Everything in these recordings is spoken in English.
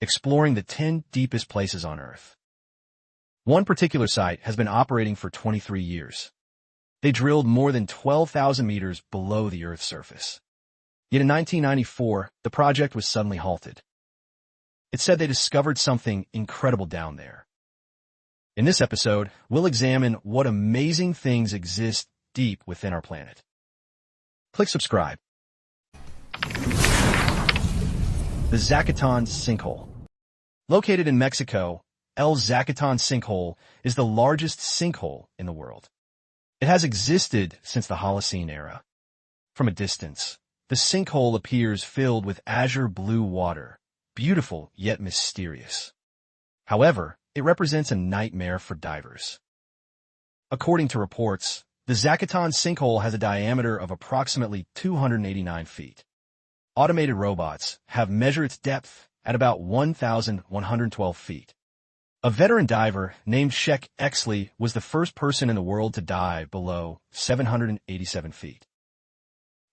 exploring the 10 deepest places on Earth. One particular site has been operating for 23 years. They drilled more than 12,000 meters below the Earth's surface. Yet in 1994, the project was suddenly halted. It said they discovered something incredible down there. In this episode, we'll examine what amazing things exist deep within our planet. Click subscribe. The Zacaton sinkhole. Located in Mexico, El Zacaton sinkhole is the largest sinkhole in the world. It has existed since the Holocene era. From a distance, the sinkhole appears filled with azure blue water, beautiful yet mysterious. However, it represents a nightmare for divers. According to reports, the Zacaton sinkhole has a diameter of approximately 289 feet. Automated robots have measured its depth at about 1,112 feet. A veteran diver named Sheikh Exley was the first person in the world to dive below 787 feet.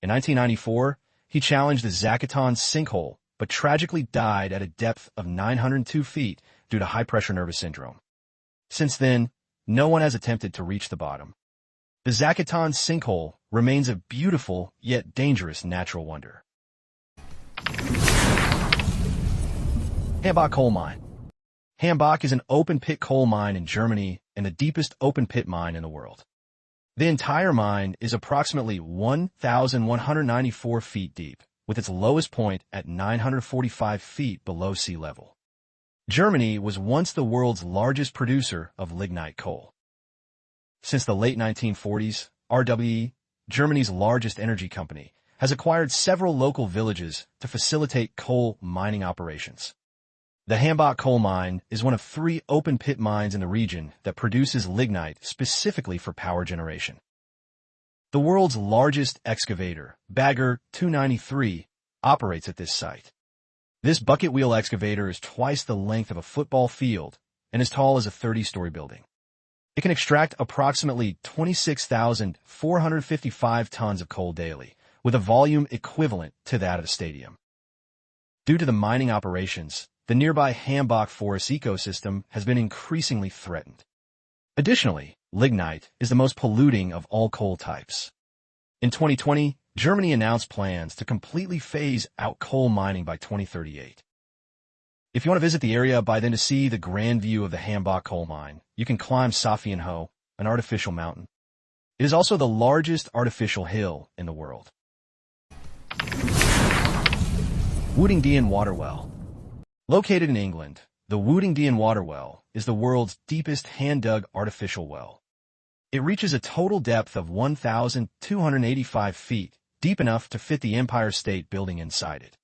In 1994, he challenged the Zacaton sinkhole, but tragically died at a depth of 902 feet due to high-pressure nervous syndrome. Since then, no one has attempted to reach the bottom. The Zacaton sinkhole remains a beautiful yet dangerous natural wonder. Hambach coal mine. Hambach is an open-pit coal mine in Germany and the deepest open-pit mine in the world. The entire mine is approximately 1,194 feet deep, with its lowest point at 945 feet below sea level. Germany was once the world's largest producer of lignite coal. Since the late 1940s, RWE, Germany's largest energy company, has acquired several local villages to facilitate coal mining operations. The Hambach coal mine is one of 3 open-pit mines in the region that produces lignite specifically for power generation. The world's largest excavator, Bagger 293, operates at this site. This bucket wheel excavator is twice the length of a football field and as tall as a 30-story building. It can extract approximately 26,455 tons of coal daily, with a volume equivalent to that of a stadium. Due to the mining operations, the nearby Hambach forest ecosystem has been increasingly threatened. Additionally, lignite is the most polluting of all coal types. In 2020, Germany announced plans to completely phase out coal mining by 2038. If you want to visit the area by then to see the grand view of the Hambach coal mine, you can climb Sophienhohe, an artificial mountain. It is also the largest artificial hill in the world. Woodingdean water well. Located in England, the Woodingdean water well is the world's deepest hand-dug artificial well. It reaches a total depth of 1,285 feet, deep enough to fit the Empire State Building inside it.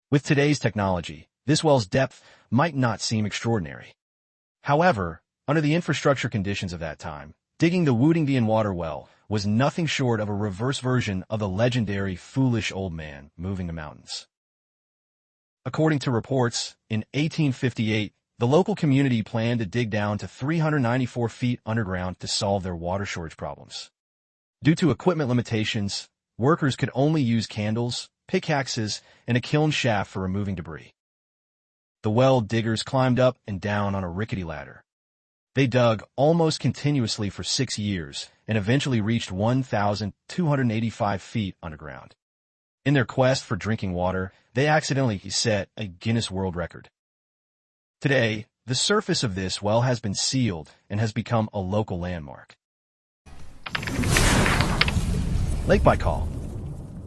With today's technology, this well's depth might not seem extraordinary. However, under the infrastructure conditions of that time, digging the Woodingdean water well was nothing short of a reverse version of the legendary foolish old man moving the mountains. According to reports, in 1858, the local community planned to dig down to 394 feet underground to solve their water shortage problems. Due to equipment limitations, workers could only use candles, pickaxes, and a kiln shaft for removing debris. The well diggers climbed up and down on a rickety ladder. They dug almost continuously for 6 years and eventually reached 1,285 feet underground. In their quest for drinking water, they accidentally set a Guinness World Record. Today, the surface of this well has been sealed and has become a local landmark. Lake Baikal.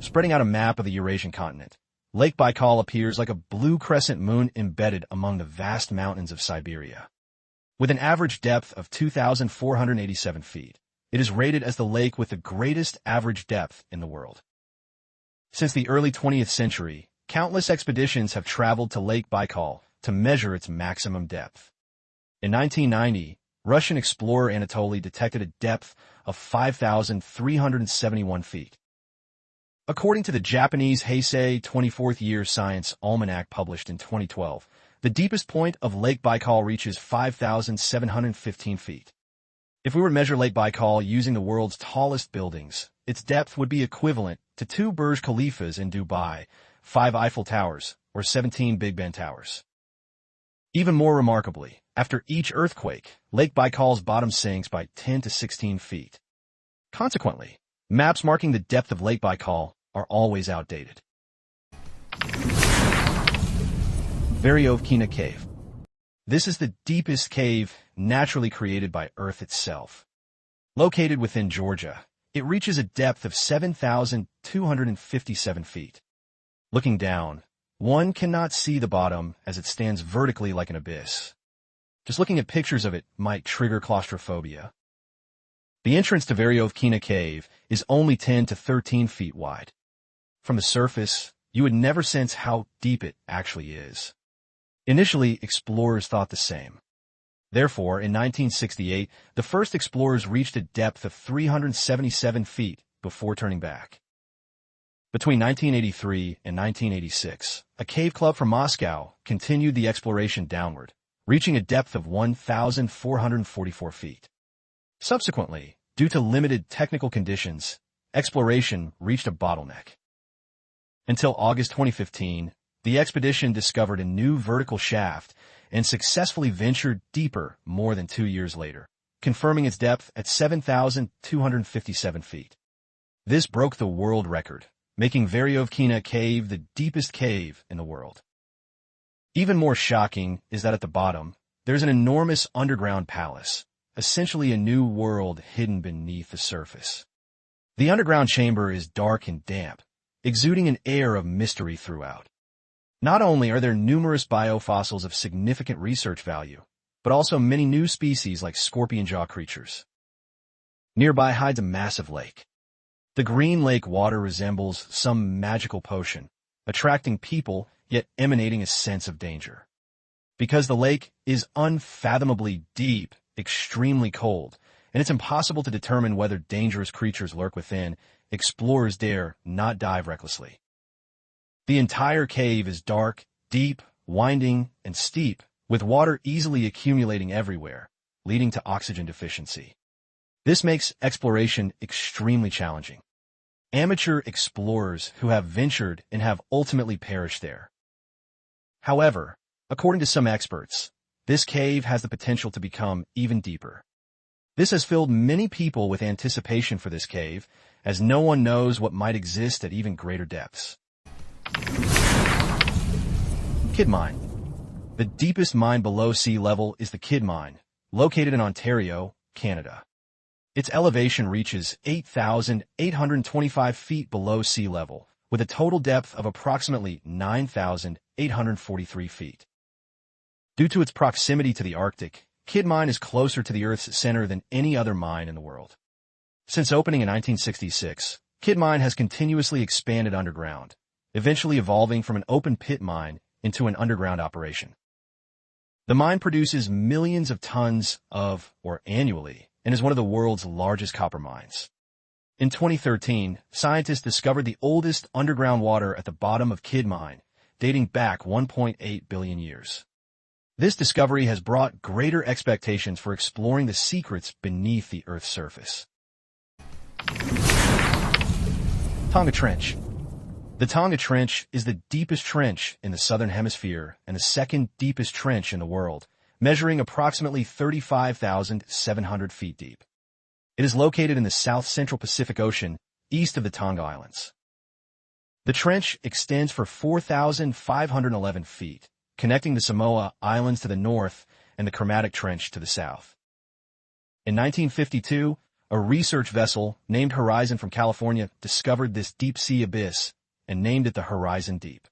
Spreading out a map of the Eurasian continent, Lake Baikal appears like a blue crescent moon embedded among the vast mountains of Siberia. With an average depth of 2,487 feet, it is rated as the lake with the greatest average depth in the world. Since the early 20th century, countless expeditions have traveled to Lake Baikal to measure its maximum depth. In 1990, Russian explorer Anatoly detected a depth of 5,371 feet. According to the Japanese Heisei 24th Year Science Almanac published in 2012, the deepest point of Lake Baikal reaches 5,715 feet. If we were to measure Lake Baikal using the world's tallest buildings, its depth would be equivalent to 2 Burj Khalifas in Dubai, 5 Eiffel Towers, or 17 Big Ben Towers. Even more remarkably, after each earthquake, Lake Baikal's bottom sinks by 10 to 16 feet. Consequently, maps marking the depth of Lake Baikal are always outdated. Veryovkina Cave. This is the deepest cave naturally created by Earth itself. Located within Georgia, it reaches a depth of 7,257 feet. Looking down, one cannot see the bottom as it stands vertically like an abyss. Just looking at pictures of it might trigger claustrophobia. The entrance to Veryovkina Cave is only 10 to 13 feet wide. From the surface, you would never sense how deep it actually is. Initially, explorers thought the same. Therefore, in 1968, the first explorers reached a depth of 377 feet before turning back. Between 1983 and 1986, a cave club from Moscow continued the exploration downward, reaching a depth of 1,444 feet. Subsequently, due to limited technical conditions, exploration reached a bottleneck. Until August 2015, the expedition discovered a new vertical shaft and successfully ventured deeper more than 2 years later, confirming its depth at 7,257 feet. This broke the world record, making Veryovkina Cave the deepest cave in the world. Even more shocking is that at the bottom, there's an enormous underground palace, essentially a new world hidden beneath the surface. The underground chamber is dark and damp, exuding an air of mystery throughout. Not only are there numerous biofossils of significant research value, but also many new species like scorpion jaw creatures. Nearby hides a massive lake. The green lake water resembles some magical potion, attracting people yet emanating a sense of danger. Because the lake is unfathomably deep, extremely cold, and it's impossible to determine whether dangerous creatures lurk within, explorers dare not dive recklessly. The entire cave is dark, deep, winding, and steep, with water easily accumulating everywhere, leading to oxygen deficiency. This makes exploration extremely challenging. Amateur explorers who have ventured and have ultimately perished there. However, according to some experts, this cave has the potential to become even deeper. This has filled many people with anticipation for this cave, as no one knows what might exist at even greater depths. Kidd Mine. The deepest mine below sea level is the Kidd Mine, located in Ontario, Canada. Its elevation reaches 8,825 feet below sea level, with a total depth of approximately 9,843 feet. Due to its proximity to the Arctic, Kidd Mine is closer to the Earth's center than any other mine in the world. Since opening in 1966, Kidd Mine has continuously expanded underground, eventually evolving from an open pit mine into an underground operation. The mine produces millions of tons annually, and is one of the world's largest copper mines. In 2013, scientists discovered the oldest underground water at the bottom of Kidd Mine, dating back 1.8 billion years. This discovery has brought greater expectations for exploring the secrets beneath the Earth's surface. Tonga Trench. The Tonga Trench is the deepest trench in the southern hemisphere and the second deepest trench in the world, measuring approximately 35,700 feet deep. It is located in the south-central Pacific Ocean, east of the Tonga Islands. The trench extends for 4,511 feet, connecting the Samoa Islands to the north and the Chromatic Trench to the south. In 1952, a research vessel named Horizon from California discovered this deep-sea abyss and named it the Horizon Deep.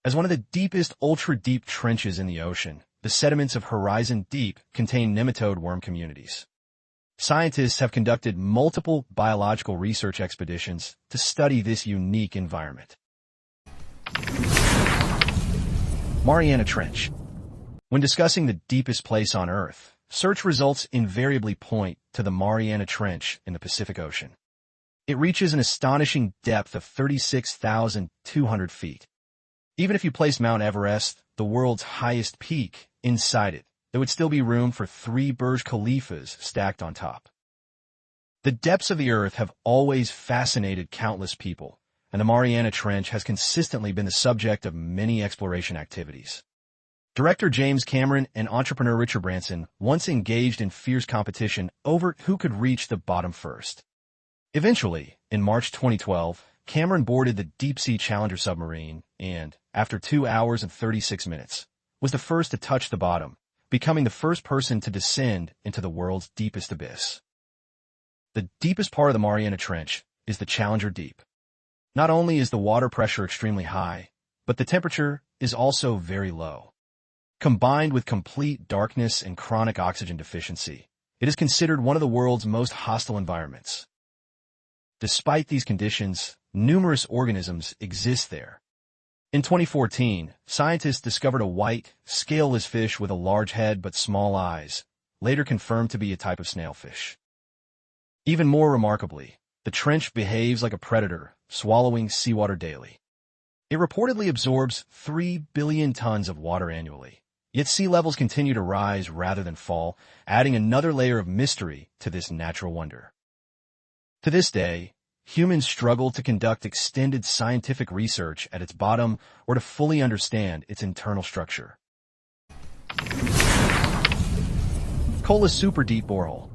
As one of the deepest ultra-deep trenches in the ocean, the sediments of Horizon Deep contain nematode worm communities. Scientists have conducted multiple biological research expeditions to study this unique environment. Mariana Trench. When discussing the deepest place on Earth, search results invariably point to the Mariana Trench in the Pacific Ocean. It reaches an astonishing depth of 36,200 feet. Even if you placed Mount Everest, the world's highest peak, inside it, there would still be room for 3 Burj Khalifas stacked on top. The depths of the Earth have always fascinated countless people, and the Mariana Trench has consistently been the subject of many exploration activities. Director James Cameron and entrepreneur Richard Branson once engaged in fierce competition over who could reach the bottom first. Eventually, in March 2012, Cameron boarded the deep-sea Challenger submarine and, after 2 hours and 36 minutes, was the first to touch the bottom, becoming the first person to descend into the world's deepest abyss. The deepest part of the Mariana Trench is the Challenger Deep. Not only is the water pressure extremely high, but the temperature is also very low. Combined with complete darkness and chronic oxygen deficiency, it is considered one of the world's most hostile environments. Despite these conditions, numerous organisms exist there. In 2014, scientists discovered a white, scaleless fish with a large head but small eyes, later confirmed to be a type of snailfish. Even more remarkably, the trench behaves like a predator, swallowing seawater daily. It reportedly absorbs 3 billion tons of water annually. Yet sea levels continue to rise rather than fall, adding another layer of mystery to this natural wonder. To this day, humans struggle to conduct extended scientific research at its bottom or to fully understand its internal structure. Kola superdeep borehole.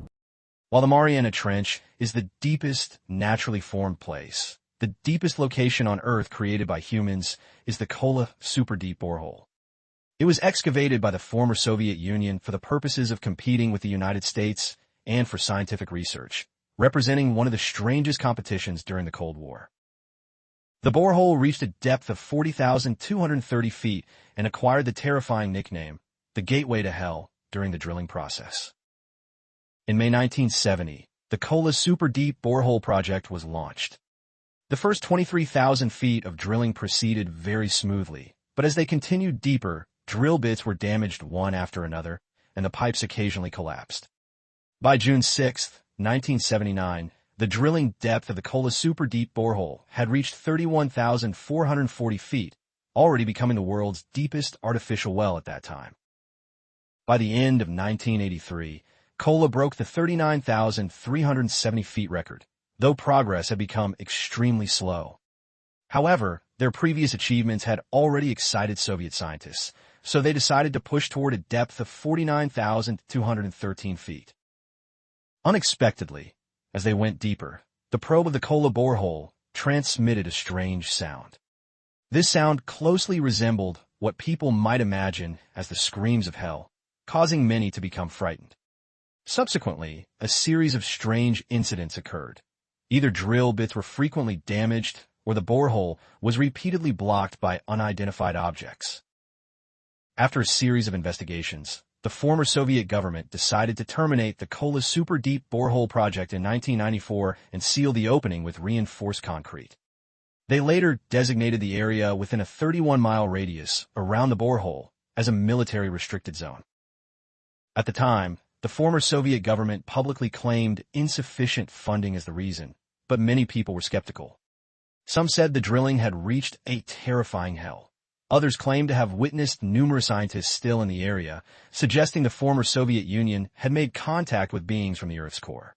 While the Mariana Trench is the deepest naturally formed place, the deepest location on Earth created by humans is the Kola superdeep borehole. It was excavated by the former Soviet Union for the purposes of competing with the United States and for scientific research, representing one of the strangest competitions during the Cold War. The borehole reached a depth of 40,230 feet and acquired the terrifying nickname, the Gateway to Hell, during the drilling process. In May 1970, the Kola superdeep borehole project was launched. The first 23,000 feet of drilling proceeded very smoothly, but as they continued deeper, drill bits were damaged one after another, and the pipes occasionally collapsed. By June 6, 1979, the drilling depth of the Kola superdeep borehole had reached 31,440 feet, already becoming the world's deepest artificial well at that time. By the end of 1983, Kola broke the 39,370 feet record, though progress had become extremely slow. However, their previous achievements had already excited Soviet scientists, so they decided to push toward a depth of 49,213 feet. Unexpectedly, as they went deeper, the probe of the Kola borehole transmitted a strange sound. This sound closely resembled what people might imagine as the screams of hell, causing many to become frightened. Subsequently, a series of strange incidents occurred. Either drill bits were frequently damaged, or the borehole was repeatedly blocked by unidentified objects. After a series of investigations, the former Soviet government decided to terminate the Kola superdeep borehole project in 1994 and seal the opening with reinforced concrete. They later designated the area within a 31-mile radius around the borehole as a military restricted zone. At the time, the former Soviet government publicly claimed insufficient funding as the reason, but many people were skeptical. Some said the drilling had reached a terrifying hell. Others claimed to have witnessed numerous scientists still in the area, suggesting the former Soviet Union had made contact with beings from the Earth's core.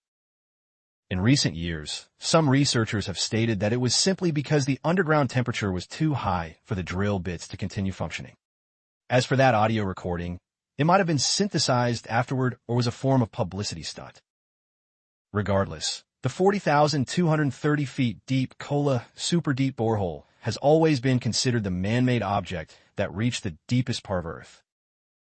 In recent years, some researchers have stated that it was simply because the underground temperature was too high for the drill bits to continue functioning. As for that audio recording, it might have been synthesized afterward or was a form of publicity stunt. Regardless, the 40,230 feet deep Kola superdeep borehole has always been considered the man-made object that reached the deepest part of Earth.